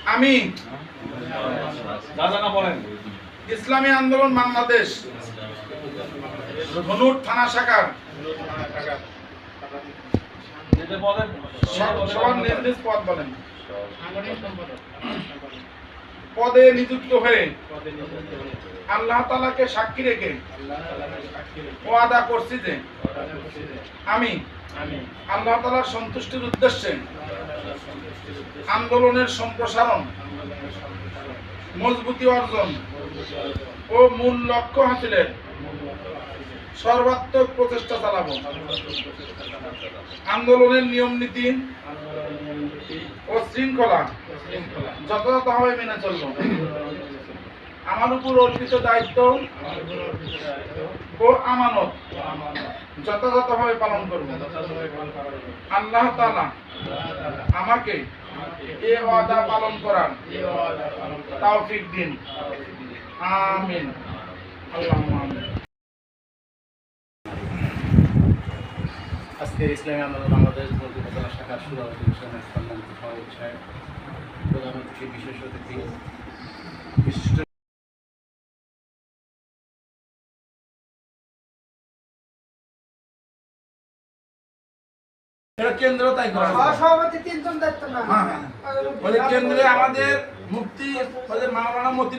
আমি ইসলামী আন্দোলন বাংলাদেশ ধনুর থানা শাখার সবার নিজ নিজ পদ বলেন পদে নিযুক্ত হয়ে আল্লাহ তাআলাকে সাক্ষী রেখে ওয়াদা করছি যে আমি আল্লাহ তাআলার সন্তুষ্টির উদ্দেশ্যে আন্দোলনের সম্প্রসারণ, মজবুতি অর্জন ও মূল লক্ষ্য হাসিলের সর্বাত্মক প্রচেষ্টা চালাবো। আন্দোলনের নিয়ম নীতি ও শৃঙ্খলা যথাযথভাবে মেনে চলব। আমার উপর অর্পিত দায়িত্ব ও আমানত যথাযথভাবে পালন করব। আল্লাহ তাআলা আমাকে এই ওয়াদা পালন করার তৌফিক দিন। আমিন। আল্লাহুম্মা আমিন। আজকে ইসলামী আন্দোলন বাংলাদেশ মন্ত্রিপরিষদ শাখার সভাপতি প্রধান অতিথি, বিশেষ অতিথি, বিশিষ্ট কেন্দ্র তাই সভাপতি তিনজন দায়িত্ব না। কেন্দ্রে আমাদের মুফতি মাওলানা মতি